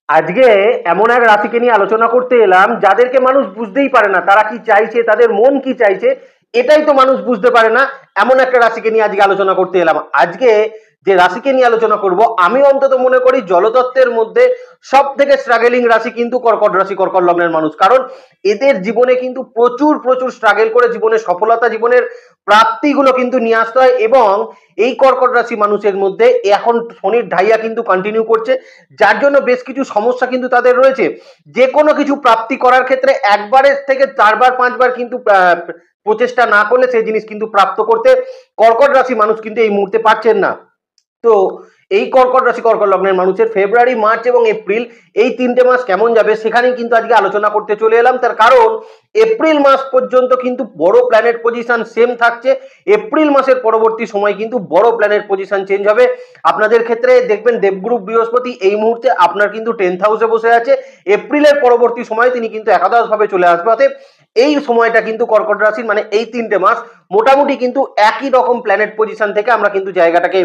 আজকে এমন এক রাশিকে নিয়ে আলোচনা করতে এলাম যাদেরকে মানুষ বুঝতেই পারে না তারা কি চাইছে, তাদের মন কি চাইছে এটাই তো মানুষ বুঝতে পারে না। এমন একটা রাশিকে নিয়ে আজকে আলোচনা করতে এলাম। আজকে যে রাশিকে নিয়ে আলোচনা করব, আমি অন্তত মনে করি জলতত্ত্বের মধ্যে সব থেকে স্ট্রাগলিং রাশি কিন্তু কর্কট রাশি, কর্কট লগ্নের মানুষ। কারণ এদের জীবনে কিন্তু প্রচুর প্রচুর স্ট্রাগল করে জীবনের সফলতা, জীবনের প্রাপ্তিগুলো কিন্তু নিয়ে আসতে হয়। এবং এই কর্কট রাশি মানুষের মধ্যে এখন শনির ঢাইয়া কিন্তু কন্টিনিউ করছে, যার জন্য বেশ কিছু সমস্যা কিন্তু তাদের রয়েছে। যে কোনো কিছু প্রাপ্তি করার ক্ষেত্রে একবারের থেকে 4-5বার কিন্তু প্রচেষ্টা না করলে সেই জিনিস কিন্তু প্রাপ্ত করতে কর্কট রাশি মানুষ কিন্তু এই মুহূর্তে পারছেন না। তো এই কর্কট রাশি, কর্কট লগ্নের মানুষের ফেব্রুয়ারি, মার্চ এবং এপ্রিল এই 3টে মাস কেমন যাবে সেখানেই কিন্তু আজকে আলোচনা করতে চলে এলাম। তার কারণ এপ্রিল মাস পর্যন্ত কিন্তু বড় প্ল্যানেট পজিশন সেম থাকছে। এপ্রিল মাসের পরবর্তী সময় কিন্তু বড় প্ল্যানেট পজিশন চেঞ্জ হবে। আপনাদের ক্ষেত্রে দেখবেন দেবগুরু বৃহস্পতি এই মুহূর্তে আপনার কিন্তু 10th হাউসে বসে আছে। এপ্রিলের পরবর্তী সময় তিনি কিন্তু একাদশ ভাবে চলে আসবে। অতএব এই সময়টা কিন্তু কর্কট রাশির মানে এই 3টে মাস মোটামুটি কিন্তু একই রকম প্ল্যানেট পজিশন থেকে আমরা কিন্তু জায়গাটাকে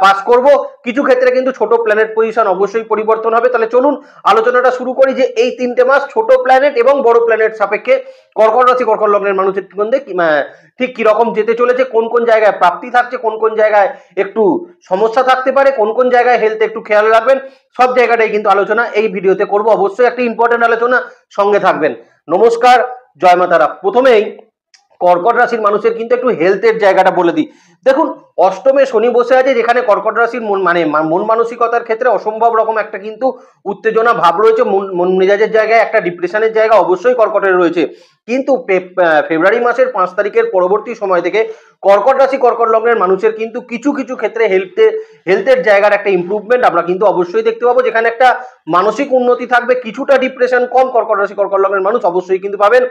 পাস করব। কিছু ক্ষেত্রে কিন্তু ছোট প্ল্যানেট পজিশন অবশ্যই পরিবর্তন হবে। তাহলে চলুন আলোচনাটা শুরু করি যে এই 3টে মাস ছোট প্ল্যানেট এবং বড় প্ল্যানেট সাপেক্ষে কর্কট রাশি, কর্কট লগ্নের মানুষের মধ্যে ঠিক কি রকম যেতে চলেছে, কোন কোন জায়গায় প্রাপ্তি থাকছে, কোন কোন জায়গায় একটু সমস্যা থাকতে পারে, কোন কোন জায়গায় হেলথ একটু খেয়াল রাখবেন, সব জায়গাটাই কিন্তু আলোচনা এই ভিডিওতে করব। অবশ্যই একটা ইম্পর্টেন্ট আলোচনা, সঙ্গে থাকবেন। নমস্কার, জয় মা তারা। প্রথমেই কর্কট রাশির মানুষের কিন্তু একটু হেলথের জায়গাটা বলে দিই। দেখুন, অষ্টমে শনি বসে আছে, যেখানে কর্কট রাশির মন মানসিকতার ক্ষেত্রে অসম্ভব রকম একটা কিন্তু উত্তেজনা ভাব রয়েছে। মন মেজাজের জায়গায় একটা ডিপ্রেশনের জায়গা অবশ্যই কর্কটের রয়েছে। কিন্তু ফেব্রুয়ারি মাসের 5 তারিখের পরবর্তী সময় থেকে কর্কট রাশি, কর্কট লগ্নের মানুষের কিন্তু কিছু কিছু ক্ষেত্রে হেলথের জায়গার একটা ইম্প্রুভমেন্ট আমরা কিন্তু অবশ্যই দেখতে পাবো, যেখানে একটা মানসিক উন্নতি থাকবে। কিছুটা ডিপ্রেশন কম কর্কট রাশি, কর্কট লগ্নের মানুষ অবশ্যই কিন্তু পাবেন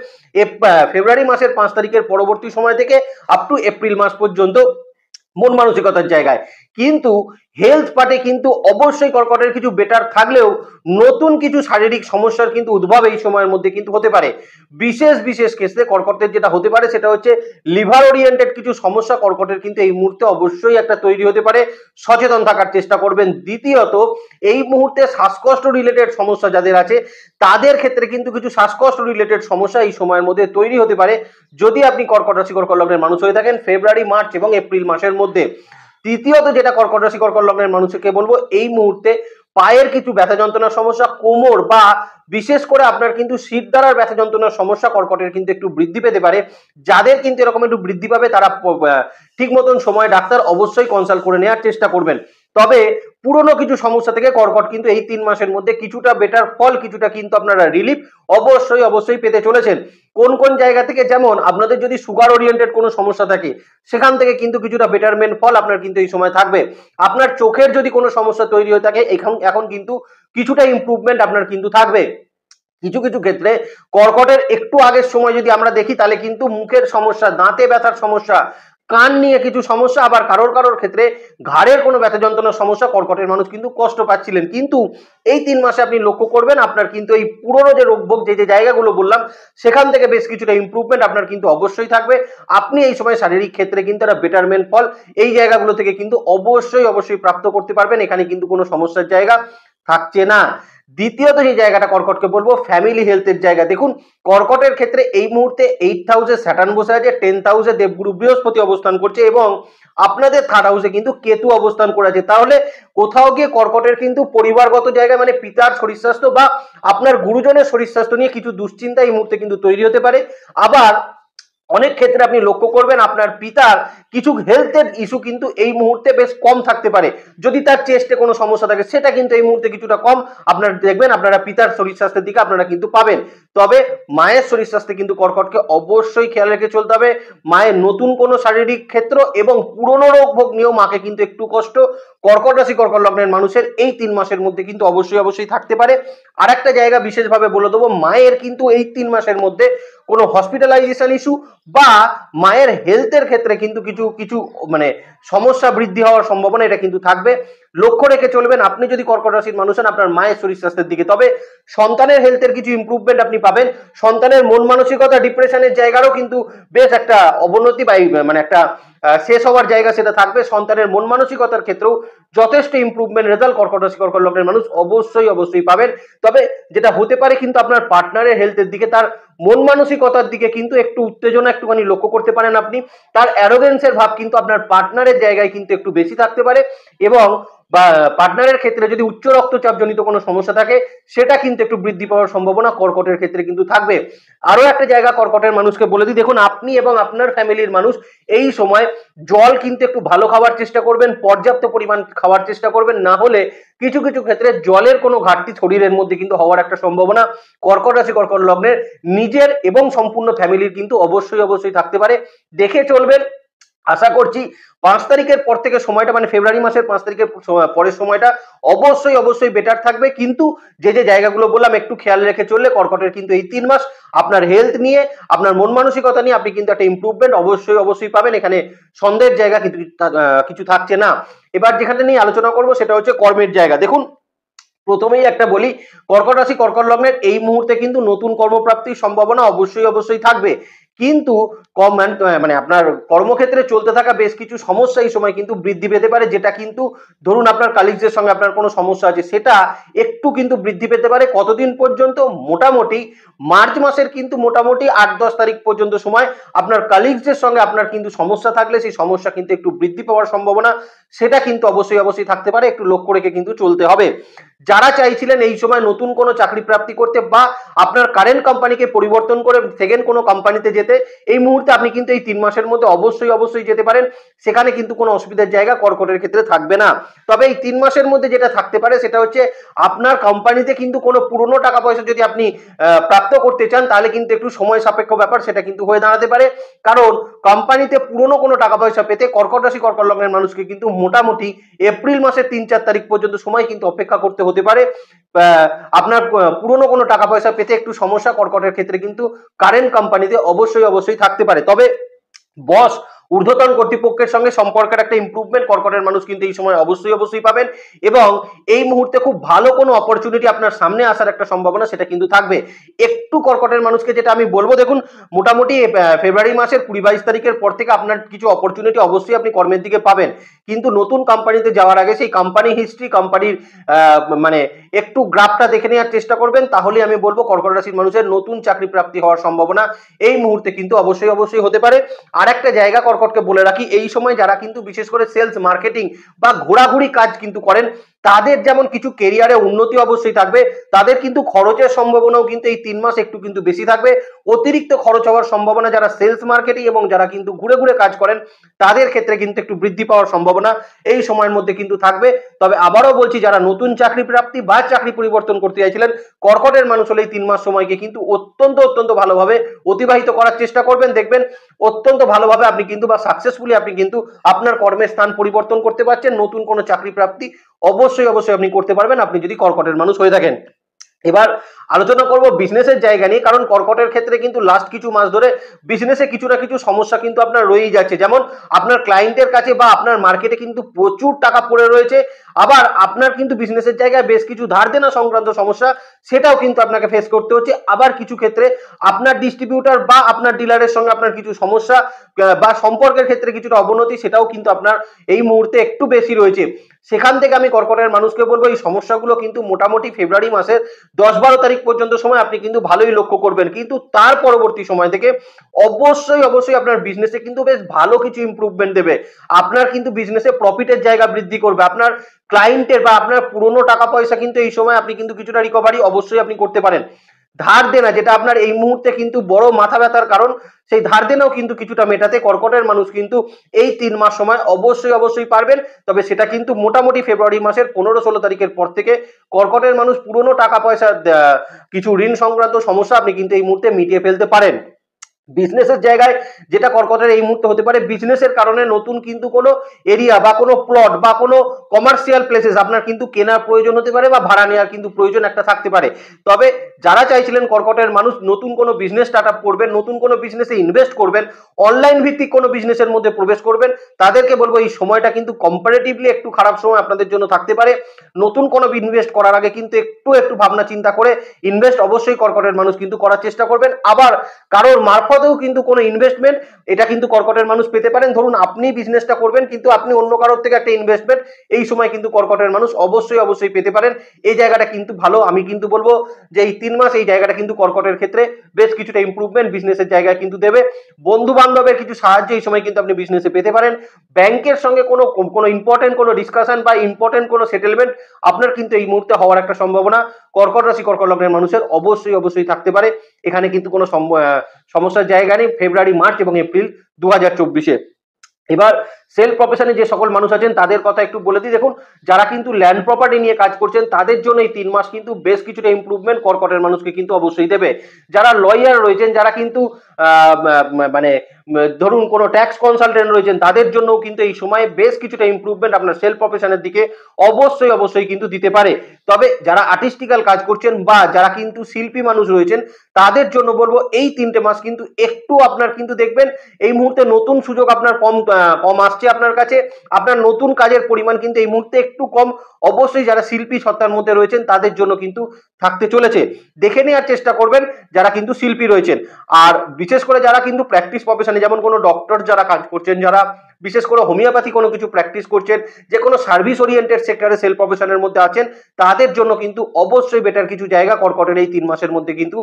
ফেব্রুয়ারি মাসের 5 তারিখের পরবর্তী সময় থেকে আপ টু এপ্রিল মাস পর্যন্ত মন মানসিকতার জায়গায়। কিন্তু হেলথ পার্টে কিন্তু অবশ্যই কর্কটের কিছু বেটার থাকলেও নতুন কিছু শারীরিক সমস্যার কিন্তু উদ্ভব এই সময়ের মধ্যে কিন্তু হতে পারে। বিশেষ বিশেষ ক্ষেত্রে কর্কটের যেটা হতে পারে সেটা হচ্ছে লিভার ওরিয়েন্টেড কিছু সমস্যা কর্কটের কিন্তু এই মুহূর্তে অবশ্যই একটা তৈরি হতে পারে। সচেতন থাকার চেষ্টা করবেন। দ্বিতীয়ত, এই মুহূর্তে শ্বাসকষ্ট রিলেটেড সমস্যা যাদের আছে তাদের ক্ষেত্রে কিন্তু কিছু শ্বাসকষ্ট রিলেটেড সমস্যা এই সময়ের মধ্যে তৈরি হতে পারে যদি আপনি কর্কট রাশি, কর্কট লগ্নের মানুষ হয়ে থাকেন ফেব্রুয়ারি, মার্চ এবং এপ্রিল মাসের মধ্যে। তৃতীয়ত, যেটা কর্কট রাশি, কর্কট লগ্নের মানুষকে বলবো, এই মুহূর্তে পায়ের কিছু ব্যথা যন্ত্রণার সমস্যা, কোমর বা বিশেষ করে আপনার কিন্তু শীত দ্বারার ব্যথা যন্ত্রণার সমস্যা কর্কটের কিন্তু একটু বৃদ্ধি পেতে পারে। যাদের কিন্তু এরকম একটু বৃদ্ধি পাবে তারা ঠিক মতন সময় ডাক্তার অবশ্যই কনসাল্ট করে নেওয়ার চেষ্টা করবেন। তবে পুরনো কিছু সমস্যা থেকে কর্কট কিন্তু এই 3 মাসের মধ্যে কিছুটা বেটার ফল, কিছুটা কিন্তু আপনারা রিলিফ অবশ্যই অবশ্যই পেতে চলেছেন। কোন কোন জায়গা থেকে, যেমন আপনাদের যদি সুগার ওরিয়েন্টেড কোনো সমস্যা থাকে সেখান থেকে কিন্তু কিছুটা বেটারমেন্ট ফল আপনার কিন্তু এই সময় থাকবে। আপনার চোখের যদি কোনো সমস্যা তৈরি হয়ে থাকে এখন কিন্তু কিছুটা ইমপ্রুভমেন্ট আপনার কিন্তু থাকবে। কিছু কিছু ক্ষেত্রে কর্কটের একটু আগের সময় যদি আমরা দেখি তাহলে কিন্তু মুখের সমস্যা, দাঁতে ব্যথার সমস্যা, কান নিয়ে কিছু সমস্যা, আবার কারোর কারোর ক্ষেত্রে ঘাড়ের কোনো ব্যথা যন্ত্রণার সমস্যা কর্কটের মানুষ কিন্তু কষ্ট পাচ্ছিলেন। কিন্তু এই 3 মাসে আপনি লক্ষ্য করবেন আপনার কিন্তু এই পুরনো যে রোগভোগ যে যে জায়গাগুলো বললাম সেখান থেকে বেশ কিছুটা ইমপ্রুভমেন্ট আপনার কিন্তু অবশ্যই থাকবে। আপনি এই সময় শারীরিক ক্ষেত্রে কিন্তু একটা বেটারমেন্ট ফল এই জায়গাগুলো থেকে কিন্তু অবশ্যই অবশ্যই প্রাপ্ত করতে পারবেন। এখানে কিন্তু কোনো সমস্যার জায়গা থাকছে না। দ্বিতীয়ত যে জায়গাটা কর্কটকে বলবো, ফ্যামিলি হেলথের জায়গা। দেখুন, কর্কটের ক্ষেত্রে এই মুহূর্তে 8th হাউসে স্যাটার্ন বসে আছে, 10th হাউসে দেবগুরু বৃহস্পতি অবস্থান করছে এবং আপনাদের 3rd হাউসে কিন্তু কেতু অবস্থান করে আছে। তাহলে কোথাও গিয়ে কর্কটের কিন্তু পরিবারগত জায়গায় মানে পিতার শরীর স্বাস্থ্য বা আপনার গুরুজনের শরীর স্বাস্থ্য নিয়ে কিছু দুশ্চিন্তা এই মুহূর্তে কিন্তু তৈরি হতে পারে। আবার অনেক ক্ষেত্রে আপনি লক্ষ্য করবেন আপনার পিতার কিছু হেলথের ইস্যু কিন্তু এই মুহূর্তে বেশ কম থাকতে পারে। যদি তার চেস্টে কোনো সমস্যা থাকে সেটা কিন্তু এই মুহূর্তে কিছুটা কম আপনারা দেখবেন, আপনারা পিতার শরীর স্বাস্থ্যের দিকে আপনারা কিন্তু পাবেন। তবে মায়ের শরীর স্বাস্থ্যে কিন্তু কর্কটকে অবশ্যই খেয়াল রেখে চলতে হবে। মায়ের নতুন কোনো শারীরিক ক্ষেত্র এবং পুরনো রোগ ভোগ নিয়েও মাকে কিন্তু একটু কষ্ট কর্কট রাশি, কর্কট লগ্নের মানুষের এই 3 মাসের মধ্যে কিন্তু অবশ্যই অবশ্যই থাকতে পারে। আর একটা জায়গা বিশেষভাবে বলে দেবো, মায়ের কিন্তু এই 3 মাসের মধ্যে কোনো হসপিটালাইজেশন ইস্যু বা মায়ের হেলথের ক্ষেত্রে কিন্তু কিছু কিছু মানে সমস্যা বৃদ্ধি হওয়ার সম্ভাবনা এটা কিন্তু থাকবে। লক্ষ্য রেখে চলবেন আপনি যদি কর্কট রাশির মানুষ হন আপনার মায়ের শরীর স্বাস্থ্যের দিকে। তবে সন্তানের হেলথের কিছু ইমপ্রুভমেন্ট আপনি পাবেন। সন্তানের মন মানসিকতা ডিপ্রেশনের জায়গারও কিন্তু বেশ একটা অবনতি বা মানে একটা শেষ হওয়ার জায়গা সেটা থাকবে। সন্তানের মন মানসিকতার ক্ষেত্রেও যথেষ্ট ইমপ্রুভমেন্ট রেজাল্ট কর্কট রাশি কর্কট লগ্নের মানুষ অবশ্যই পাবেন। তবে যেটা হতে পারে কিন্তু আপনার পার্টনারের হেলথের দিকে, তার মন মানসিকতার দিকে কিন্তু একটু উত্তেজনা একটুখানি লক্ষ্য করতে পারেন আপনি। তার অ্যারোগেন্সের ভাব কিন্তু আপনার পার্টনারের জায়গায় কিন্তু একটু বেশি থাকতে পারে, এবং বা পার্টনারের ক্ষেত্রে যদি উচ্চ রক্তচাপ জনিত কোনো সমস্যা থাকে সেটা কিন্তু একটু বৃদ্ধি পাওয়ার সম্ভাবনা কর্কটের ক্ষেত্রে কিন্তু থাকবে। আরো একটা জায়গা কর্কটের মানুষকে বলে দিই, দেখুন আপনি এবং আপনার ফ্যামিলির মানুষ এই সময় জল কিন্তু একটু ভালো খাওয়ার চেষ্টা করবেন, পর্যাপ্ত পরিমাণ খাওয়ার চেষ্টা করবেন, না হলে কিছু কিছু ক্ষেত্রে জলের কোনো ঘাটতি শরীরের মধ্যে কিন্তু হওয়ার একটা সম্ভাবনা কর্কট রাশি কর্কট লগ্নের নিজের এবং সম্পূর্ণ ফ্যামিলির কিন্তু অবশ্যই থাকতে পারে। দেখে চলবেন। আশা করছি 5 তারিখের পর থেকে সময়টা, মানে ফেব্রুয়ারি মাসের 5 তারিখের পরের সময়টা অবশ্যই বেটার থাকবে। কিন্তু যে যে জায়গাগুলো বললাম একটু খেয়াল রেখে চললে কর্কটের কিন্তু এই 3 মাস আপনার হেলথ নিয়ে, আপনার মন মানসিকতা নিয়ে আপনি কিন্তু একটা ইমপ্রুভমেন্ট অবশ্যই পাবেন। এখানে সন্দেহের জায়গা কিন্তু কিছু থাকছে না। এবার যেখানে নিয়ে আলোচনা করব সেটা হচ্ছে কর্মের জায়গা। দেখুন প্রথমেই একটা বলি, কর্কট রাশি কর্কট লগ্নের এই মুহূর্তে কিন্তু নতুন কর্মপ্রাপ্তির সম্ভাবনা অবশ্যই থাকবে। কিন্তু মানে আপনার কর্মক্ষেত্রে চলতে থাকা বেশ কিছু সমস্যা এই সময় কিন্তু বৃদ্ধি পেতে পারে, যেটা কিন্তু ধরুন আপনার কালিগসের সঙ্গে আপনার কোনো সমস্যা আছে সেটা একটু কিন্তু বৃদ্ধি পেতে পারে। কতদিন পর্যন্ত? মোটামুটি মার্চ মাসের কিন্তু মোটামুটি 8-10 তারিখ পর্যন্ত সময় আপনার কালিগসের সঙ্গে আপনার কিন্তু সমস্যা থাকলে সেই সমস্যা কিন্তু একটু বৃদ্ধি পাওয়ার সম্ভাবনা সেটা কিন্তু অবশ্যই থাকতে পারে। একটু লক্ষ্য রেখে কিন্তু চলতে হবে। যারা চাইছিলেন এই সময় নতুন কোনো চাকরি প্রাপ্তি করতে বা আপনার কারেন্ট কোম্পানিকে পরিবর্তন করে সেকেন্ড কোনো কোম্পানিতে যেতে, এই মুহূর্তে আপনি কিন্তু এই 3 মাসের মধ্যে অবশ্যই যেতে পারেন। সেখানে কিন্তু কোনো অসুবিধার জায়গা কর্কটের ক্ষেত্রে থাকবে না। তবে এই 3 মাসের মধ্যে যেটা থাকতে পারে সেটা হচ্ছে আপনার কোম্পানিতে কিন্তু কোনো পুরনো টাকা পয়সা যদি আপনি প্রাপ্ত করতে চান তাহলে কিন্তু একটু সময় সাপেক্ষ ব্যাপার সেটা কিন্তু হয়ে দাঁড়াতে পারে। কারণ কোম্পানিতে পুরনো কোনো টাকা পয়সা পেতে কর্কট রাশি কর্কট লগ্নের মানুষকে কিন্তু মোটামুটি এপ্রিল মাসের 3-4 তারিখ পর্যন্ত সময় কিন্তু অপেক্ষা করতে হতে পারে। আপনার পুরনো কোনো টাকা পয়সা পেতে একটু সমস্যা কর্কটের ক্ষেত্রে কিন্তু কারেন্ট কোম্পানিতে অবশ্যই থাকতে পারে। তবে বস ঊর্ধ্বতন কর্তৃপক্ষের সঙ্গে সম্পর্কের একটা ইমপ্রুভমেন্ট কর্কটের মানুষ কিন্তু এই সময় অবশ্যই পাবেন, এবং এই মুহূর্তে খুব ভালো কোনো অপরচুনিটি আপনার সামনে আসার একটা সম্ভাবনা সেটা কিন্তু থাকবে। একটু কর্কটের মানুষকে যেটা আমি বলবো, দেখুন মোটামুটি ফেব্রুয়ারি মাসের 20-22 তারিখের পর থেকে আপনার কিছু অপরচুনিটি অবশ্যই আপনি কর্মের দিকে পাবেন। কিন্তু নতুন কোম্পানিতে যাওয়ার আগে সেই কোম্পানি হিস্ট্রি, কোম্পানির মানে একটু গ্রাফটা দেখে নেওয়ার চেষ্টা করবেন, তাহলে আমি বলবো কর্কট রাশির মানুষের নতুন চাকরি প্রাপ্তি হওয়ার সম্ভাবনা এই মুহূর্তে কিন্তু অবশ্যই হতে পারে। আর একটা জায়গা কর্কটকে বলে রাখি, এই সময় যারা কিন্তু বিশেষ করে সেলস মার্কেটিং বা ঘোরাঘুরি কাজ কিন্তু করেন তাদের যেমন কিছু কেরিয়ারে উন্নতি অবশ্যই থাকবে, তাদের কিন্তু খরচের সম্ভাবনাও কিন্তু এই 3 মাস একটু কিন্তু বেশি থাকবে। অতিরিক্ত খরচ হওয়ার সম্ভাবনা যারা সেলস মার্কেটিং এবং যারা কিন্তু ঘুরে কাজ করেন তাদের ক্ষেত্রে কিন্তু একটু বৃদ্ধি পাওয়ার সম্ভাবনা এই সময়ের মধ্যে কিন্তু থাকবে। তবে আবারও বলছি, যারা নতুন চাকরি প্রাপ্তি বা চাকরি পরিবর্তন করতে চাইছিলেন কর্কটের মানুষ হলে এই 3 মাস সময়কে কিন্তু অত্যন্ত ভালোভাবে অতিবাহিত করার চেষ্টা করবেন। দেখবেন অত্যন্ত ভালোভাবে আপনি কিন্তু বা সাকসেসফুলি আপনি কিন্তু আপনার কর্মের স্থান পরিবর্তন করতে পারছেন। নতুন কোনো চাকরি প্রাপ্তি অবশ্যই আপনি করতে পারবেন আপনি যদি কর্কটের মানুষ হয়ে থাকেন। এবার আলোচনা করব বিজনেসের জায়গা নিয়ে, কারণ কর্কটের ক্ষেত্রে কিন্তু লাস্ট কিছু মাস ধরে বিজনেসে কিছু না কিছু সমস্যা কিন্তু আপনার রয়েই যাচ্ছে। যেমন আপনার ক্লায়েন্টের কাছে বা আপনার মার্কেটে কিন্তু প্রচুর টাকা পড়ে রয়েছে, আবার আপনার কিন্তু বিজনেসের জায়গায় বেশ কিছু ধার দেনা সংক্রান্ত সমস্যা সেটাও কিন্তু আপনাকে ফেস করতে হচ্ছে। আবার কিছু ক্ষেত্রে আপনার ডিস্ট্রিবিউটর বা আপনার ডিলারের সঙ্গে আপনার কিছু সমস্যা বা সম্পর্কের ক্ষেত্রে কিছুটা অবনতি সেটাও কিন্তু আপনার এই মুহূর্তে একটু বেশি রয়েছে। সেখান থেকে আমি কর্কটের মানুষকে বলবো এই সমস্যাগুলো কিন্তু মোটামুটি ফেব্রুয়ারি মাসের 10-12 তারিখ পর্যন্ত সময় আপনি কিন্তু ভালোই লক্ষ্য করবেন, কিন্তু তার পরবর্তী সময় থেকে অবশ্যই আপনার বিজনেসে কিন্তু বেশ ভালো কিছু ইমপ্রুভমেন্ট দেবে। আপনার কিন্তু বিজনেসে প্রফিটের জায়গা বৃদ্ধি করবে, আপনার ক্লায়েন্টের বা আপনার পুরনো টাকা পয়সা কিন্তু এই সময় আপনি কিন্তু কিছুটা রিকভারি অবশ্যই আপনি করতে পারেন। ধার দেনা যেটা আপনার এই মুহূর্তে কিন্তু বড় মাথা ব্যথার কারণ, সেই ধার দেনাও কিন্তু কিছুটা মেটাতে কর্কটের মানুষ কিন্তু এই 3 মাস সময় অবশ্যই পারবেন। তবে সেটা কিন্তু মোটামুটি ফেব্রুয়ারি মাসের 15-16 তারিখের পর থেকে কর্কটের মানুষ পুরনো টাকা পয়সা কিছু ঋণ সংক্রান্ত সমস্যা আপনি কিন্তু এই মুহূর্তে মিটিয়ে ফেলতে পারেন। বিজনেসের জায়গায় যেটা কর্কটের এই মুহূর্তে হতে পারে, বিজনেসের কারণে নতুন কিন্তু কোনো এরিয়া বা কোনো প্লট বা কোনো কমার্শিয়াল প্লেসেস আপনার কিন্তু কেনার প্রয়োজন হতে পারে বা ভাড়া নেওয়ার কিন্তু প্রয়োজন একটা থাকতে পারে। তবে যারা চাইছিলেন কর্কটের মানুষ নতুন কোনো বিজনেস স্টার্ট আপ করবেন, নতুন কোনো বিজনেসে ইনভেস্ট করবেন, অনলাইন ভিত্তিক কোনো বিজনেসের মধ্যে প্রবেশ করবেন, তাদেরকে বলবো এই সময়টা কিন্তু কম্পারেটিভলি একটু খারাপ সময় আপনাদের জন্য থাকতে পারে। নতুন কোনো ইনভেস্ট করার আগে কিন্তু একটু ভাবনা চিন্তা করে ইনভেস্ট অবশ্যই কর্কটের মানুষ কিন্তু করার চেষ্টা করবেন। আবার কারোর মারফতেও কিন্তু কোনো ইনভেস্টমেন্ট এটা কিন্তু কর্কটের মানুষ পেতে পারেন। ধরুন আপনি বিজনেসটা করবেন কিন্তু আপনি অন্য কারোর থেকে একটা ইনভেস্টমেন্ট এই সময় কিন্তু কর্কটের মানুষ অবশ্যই পেতে পারেন। এই জায়গাটা কিন্তু ভালো। আমি কিন্তু বলবো যে এই 3 মাস এই জায়গাটা কিন্তু কর্কটের ক্ষেত্রে বেশ কিছুটা ইমপ্রুভমেন্ট বিজনেসের জায়গায় কিন্তু দেবে। বন্ধু বান্ধবের কিছু সাহায্য এই সময় কিন্তু আপনি বিজনেসে পেতে পারেন। ব্যাংকের সঙ্গে কোনো ইম্পর্টেন্ট কোনো ডিসকাশন বা ইম্পর্টেন্ট কোনো সেটেলমেন্ট আপনার কিন্তু এই মুহূর্তে হওয়ার একটা সম্ভাবনা কর্কট রাশি কর্কট লগ্নের মানুষের অবশ্যই থাকতে পারে। এখানে কিন্তু কোনো সমস্যার জায়গা নেই ফেব্রুয়ারি, মার্চ এবং এপ্রিল 2024-এ। এবার সেলফ প্রফেশনে যে সকল মানুষ আছেন তাদের কথা একটু বলে দিই। দেখুন, যারা কিন্তু ল্যান্ড প্রপার্টি নিয়ে কাজ করছেন তাদের জন্য এই 3 মাস কিন্তু বেশ কিছুটা ইমপ্রুভমেন্ট কর্কটের মানুষকে কিন্তু অবশ্যই দেবে। যারা লয়ার রয়েছেন, যারা কিন্তু মানে ধরুন কোনো ট্যাক্স কনসালটেন্ট রয়েছেন, তাদের জন্যও কিন্তু এই সময়ে বেশ কিছুটা ইমপ্রুভমেন্ট আপনার সেলফ প্রফেশনের দিকে অবশ্যই কিন্তু দিতে পারে। তবে যারা আর্টিস্টিক্যাল কাজ করছেন বা যারা কিন্তু শিল্পী মানুষ রয়েছেন তাদের জন্য বলবো এই 3টে মাস কিন্তু একটু আপনার কিন্তু দেখবেন এই মুহূর্তে নতুন সুযোগ আপনার কম আসছে আপনার কাছে। আপনার নতুন কাজের পরিমাণ কিন্তু এই মুহূর্তে একটু কম অবশ্যই যারা শিল্পী সত্তার মধ্যে রয়েছেন তাদের জন্য কিন্তু থাকতে চলেছে। দেখে নেওয়ার চেষ্টা করবেন যারা কিন্তু শিল্পী রয়েছেন। আর বিশেষ করে যারা কিন্তু প্র্যাকটিস প্রফেশনে, যেমন কোনো ডক্টর যারা কাজ করছেন, যারা বিশেষ করে হোমিওপ্যাথি কোনো কিছু প্র্যাকটিস করছেন, যে কোনো সার্ভিস ওরিয়েন্টেড সেক্টরে সেলফ প্রফেশনের মধ্যে আছেন, তাদের জন্য কিন্তু অবশ্যই বেটার কিছু জায়গা কর্কটের এই 3 মাসের মধ্যে কিন্তু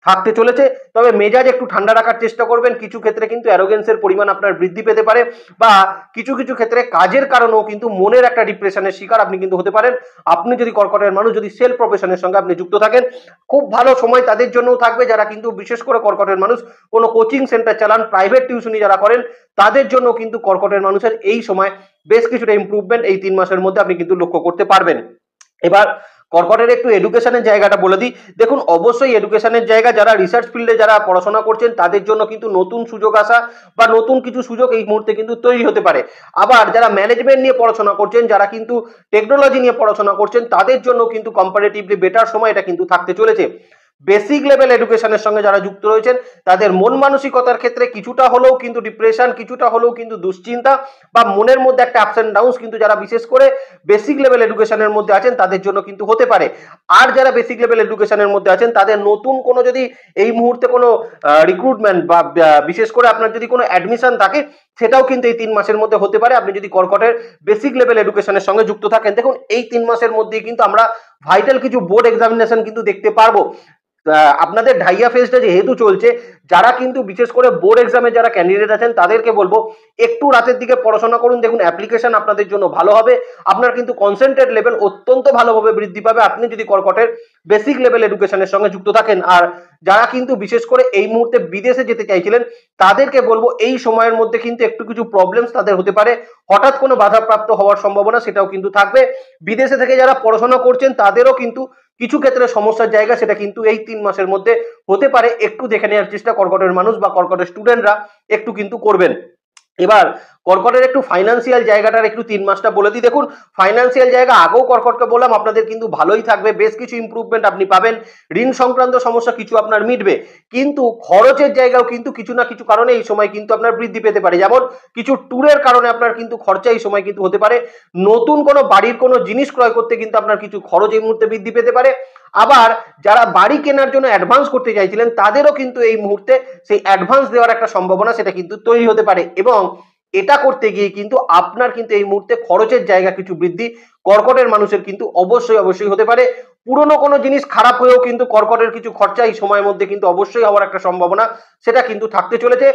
থাকতে চলেছে। তবে মেজাজ একটু ঠান্ডা রাখার চেষ্টা করবেন। কিছু ক্ষেত্রে কিন্তু অ্যারোগেন্সের পরিমাণ আপনার বৃদ্ধি পেতে পারে বা কিছু ক্ষেত্রে কাজের কারণেও কিন্তু মনের একটা ডিপ্রেশনের শিকার আপনি কিন্তু হতে পারেন। আপনি যদি কর্কটের মানুষ যদি সেলফ প্রফেশনের সঙ্গে আপনি যুক্ত থাকেন, খুব ভালো সময় তাদের জন্যও থাকবে। যারা কিন্তু বিশেষ করে কর্কটের মানুষ কোনো কোচিং সেন্টার চালান, প্রাইভেট টিউশনি যারা করেন, তাদের জন্য কিন্তু কর্কটের মানুষের এই সময় বেশ কিছুটা ইমপ্রুভমেন্ট এই 3 মাসের মধ্যে আপনি কিন্তু লক্ষ্য করতে পারবেন। এবার কর্কটের একটু এডুকেশনের জায়গাটা বলে দিই। দেখুন, অবশ্যই এডুকেশনের জায়গা, যারা রিসার্চ ফিল্ডে যারা পড়াশোনা করছেন তাদের জন্য কিন্তু নতুন সুযোগ আসা বা নতুন কিছু সুযোগ এই মুহূর্তে কিন্তু তৈরি হতে পারে। আবার যারা ম্যানেজমেন্ট নিয়ে পড়াশোনা করছেন, যারা কিন্তু টেকনোলজি নিয়ে পড়াশোনা করছেন, তাদের জন্য কিন্তু কম্পারেটিভলি বেটার সময় এটা কিন্তু থাকতে চলেছে। বেসিক লেভেল এডুকেশনের সঙ্গে যারা যুক্ত রয়েছেন তাদের মন মানসিকতার ক্ষেত্রে কিছুটা হলেও কিন্তু ডিপ্রেশন, কিছুটা হলেও কিন্তু দুশ্চিন্তা বা মনের মধ্যে একটা আপস এন্ড ডাউনস কিন্তু যারা বিশেষ করে বেসিক লেভেল এডুকেশনের মধ্যে আছেন তাদের জন্য কিন্তু হতে পারে। আর যারা বেসিক লেভেল এডুকেশনের মধ্যে আছেন তাদের নতুন কোনো যদি এই মুহূর্তে কোনো রিক্রুটমেন্ট বা বিশেষ করে আপনার যদি কোনো অ্যাডমিশন থাকে, সেটাও কিন্তু এই 3 মাসের মধ্যে হতে পারে আপনি যদি কর্কটের বেসিক লেভেল এডুকেশনের সঙ্গে যুক্ত থাকেন। দেখুন, এই 3 মাসের মধ্যে কিন্তু আমরা ভাইটাল কিছু বোর্ড এক্সামিনেশন কিন্তু দেখতে পারবো। আপনাদের ঢাইয়া ফেজটা যেহেতু চলছে, যারা কিন্তু বিশেষ করে বোর্ড এক্সামে যারা ক্যান্ডিডেট আছেন তাদেরকে বলবো একটু রাতের দিকে পড়াশোনা করুন। দেখুন, অ্যাপ্লিকেশন আপনাদের জন্য ভালো হবে। আপনার কিন্তু কনসেন্ট্রেট লেভেল অত্যন্ত ভালোভাবে বৃদ্ধি পাবে আপনি যদি কর্কটের বেসিক লেভেল এডুকেশনের সঙ্গে যুক্ত থাকেন। আর যারা কিন্তু বিশেষ করে এই মুহূর্তে বিদেশে যেতে চাইছিলেন তাদেরকে বলবো এই সময়ের মধ্যে কিন্তু একটু কিছু প্রবলেমস তাদের হতে পারে। হঠাৎ কোনো বাধাপ্রাপ্ত হওয়ার সম্ভাবনা সেটাও কিন্তু থাকবে। বিদেশে থেকে যারা পড়াশোনা করছেন তাদেরও কিন্তু কিছু ক্ষেত্রে সমস্যার জায়গা সেটা কিন্তু এই 3 মাসের মধ্যে হতে পারে। একটু দেখে নেওয়ার চেষ্টা কর্কটের মানুষ বা কর্কটের স্টুডেন্টরা একটু কিন্তু করবেন। এবার কর্কটের একটু ফাইন্যান্সিয়াল জায়গাটার একটু 3 মাসটা বলে দিই। দেখুন, ফাইন্যান্সিয়াল জায়গা আগেও কর্কটকে বললাম আপনাদের কিন্তু ভালোই থাকবে, বেশ কিছু ইমপ্রুভমেন্ট আপনি পাবেন। ঋণ সংক্রান্ত সমস্যা কিছু আপনার মিটবে, কিন্তু খরচের জায়গাও কিন্তু কিছু না কিছু কারণে এই সময় কিন্তু আপনার বৃদ্ধি পেতে পারে। যেমন কিছু ট্যুরের কারণে আপনার কিন্তু খরচা এই সময় কিন্তু হতে পারে। নতুন কোনো বাড়ির কোনো জিনিস ক্রয় করতে কিন্তু আপনার কিছু খরচ এই মুহূর্তে বৃদ্ধি পেতে পারে। আবার যারা বাড়ি কেনার জন্য অ্যাডভান্স করতে চাইছিলেন তাদেরও কিন্তু এই মুহূর্তে সেই অ্যাডভান্স দেওয়ার একটা সম্ভাবনা সেটা কিন্তু তৈরি হতে পারে। এবং এটা করতে গিয়ে কিন্তু আপনার কিন্তু এই মুহূর্তে খরচের জায়গা কিছু বৃদ্ধি কর্কটের মানুষের কিন্তু অবশ্যই হতে পারে। পুরনো কোনো জিনিস খারাপ হয়েও কিন্তু কর্কটের কিছু খরচা এই সময়ের মধ্যে কিন্তু অবশ্যই হওয়ার একটা সম্ভাবনা সেটা কিন্তু থাকতে চলেছে।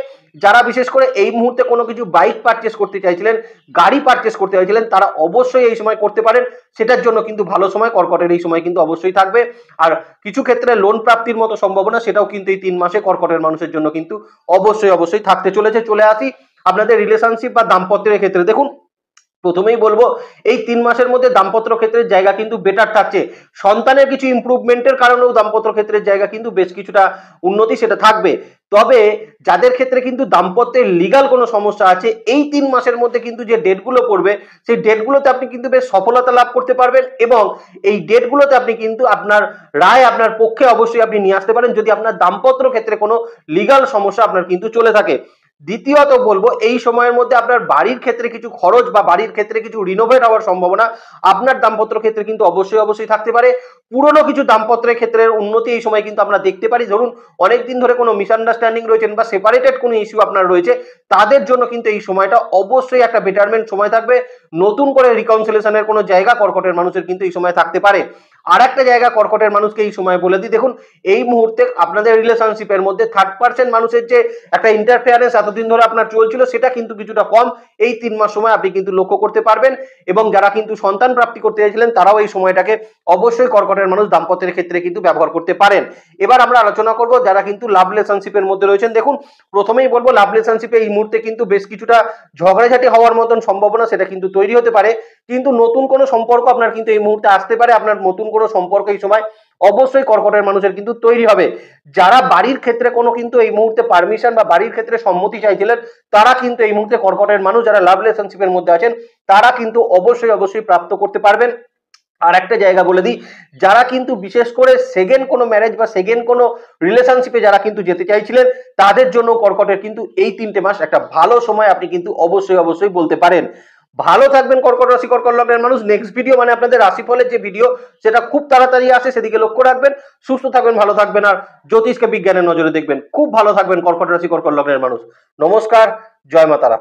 যারা বিশেষ করে এই মুহূর্তে কোনো কিছু বাইক পারচেস করতে চাইছিলেন, গাড়ি পারচেস করতে চাইছিলেন, তারা অবশ্যই এই সময় করতে পারেন। সেটার জন্য কিন্তু ভালো সময় কর্কটের এই সময় কিন্তু অবশ্যই থাকবে। আর কিছু ক্ষেত্রে লোন প্রাপ্তির মতো সম্ভাবনা সেটাও কিন্তু এই 3 মাসে কর্কটের মানুষের জন্য কিন্তু অবশ্যই থাকতে চলেছে। চলে আসি আপনাদের রিলেশনশিপ বা দাম্পত্যের ক্ষেত্রে। দেখুন, প্রথমেই বলবো এই 3 মাসের মধ্যে দাম্পত্য ক্ষেত্রের জায়গা কিন্তু বেটার থাকছে। সন্তানের কিছু ইমপ্রুভমেন্টের কারণেও দাম্পত্য ক্ষেত্রের জায়গা কিন্তু বেশ কিছুটা উন্নতি সেটা থাকবে। তবে যাদের ক্ষেত্রে কিন্তু দাম্পত্যের লিগাল কোনো সমস্যা আছে, এই 3 মাসের মধ্যে কিন্তু যে ডেটগুলো পড়বে সেই ডেটগুলোতে আপনি কিন্তু বেশ সফলতা লাভ করতে পারবেন এবং এই ডেটগুলোতে আপনি কিন্তু আপনার রায় আপনার পক্ষে অবশ্যই আপনি নিয়ে আসতে পারেন যদি আপনার দাম্পত্য ক্ষেত্রে কোনো লিগাল সমস্যা আপনার কিন্তু চলে থাকে। দ্বিতীয়ত বলবো এই সময়ের মধ্যে আপনার বাড়ির ক্ষেত্রে কিছু খরচ বা বাড়ির ক্ষেত্রে কিছু রিনোভেট হওয়ার সম্ভাবনা আপনার দাম্পত্য ক্ষেত্রে কিন্তু অবশ্যই থাকতে পারে। পুরনো কিছু দাম্পত্যের ক্ষেত্রের উন্নতি এই সময় কিন্তু আমরা দেখতে পারি। ধরুন অনেকদিন ধরে কোনো মিসআন্ডারস্ট্যান্ডিং রয়েছেন বা সেপারেটেড কোনো ইস্যু আপনার রয়েছে, তাদের জন্য কিন্তু এই সময়টা অবশ্যই একটা বেটারমেন্ট সময় থাকবে। নতুন করে রিকনসিলিয়েশনের কোনো জায়গা কর্কটের মানুষের কিন্তু এই সময় থাকতে পারে। আর একটা জায়গা কর্কটের মানুষকে এই সময় বলে দিই, দেখুন এই মুহূর্তে আপনাদের রিলেশনশিপের মধ্যে থার্ড পার্সন মানুষের যে একটা ইন্টারফেয়ারেন্স এতদিন ধরে আপনার চলছিল সেটা কিন্তু কিছুটা কম এই 3 মাস সময় আপনি কিন্তু লক্ষ্য করতে পারবেন এবং যারা কিন্তু সন্তান প্রাপ্তি করতে চাইছিলেন তারাও এই সময়টাকে অবশ্যই কর্কটের মানুষ দাম্পত্যের ক্ষেত্রে কিন্তু ব্যবহার করতে পারেন। এবার আমরা আলোচনা করব যারা কিন্তু লাভ রিলেশনশিপের মধ্যে রয়েছেন। দেখুন প্রথমেই বলবো লাভ রিলেশনশিপে এই মুহূর্তে কিন্তু বেশ কিছুটা ঝগড়াঝাটি হওয়ার মতন সম্ভাবনা সেটা কিন্তু তৈরি হতে পারে, কিন্তু নতুন কোনো সম্পর্ক আপনার কিন্তু এই মুহূর্তে আসতে পারে। আপনার নতুন কোনো সম্পর্ক এই সময় অবশ্যই কর্কটের মানুষের কিন্তু তৈরি হবে। যারা বাড়ির ক্ষেত্রে কোনো কিন্তু এই মুহূর্তে পারমিশন বা বাড়ির ক্ষেত্রে সম্মতি চাইছিলেন তারা কিন্তু এই মুহূর্তে কর্কটের মানুষ যারা লাভ রিলেশনশিপের মধ্যে আছেন তারা কিন্তু অবশ্যই প্রাপ্ত করতে পারবেন। আর একটা জায়গা বলে দিই, যারা কিন্তু বিশেষ করে সেকেন্ড কোনো ম্যারেজ বা সেকেন্ড কোনো রিলেশনশিপে যারা কিন্তু যেতে চাইছিলেন তাদের জন্য কর্কটের কিন্তু এই 3টে মাস একটা ভালো সময় আপনি কিন্তু অবশ্যই বলতে পারেন। ভালো থাকবেন কর্কট রাশি কর্কট লগ্নের মানুষ। নেক্সট ভিডিও মানে আপনাদের রাশিফলের যে ভিডিও সেটা খুব তাড়াতাড়ি আসে, সেদিকে লক্ষ্য রাখবেন। সুস্থ থাকবেন, ভালো থাকবেন আর জ্যোতিষকে বিজ্ঞানের নজরে দেখবেন। খুব ভালো থাকবেন কর্কট রাশি কর্কট লগ্নের মানুষ। নমস্কার, জয় মা তারা।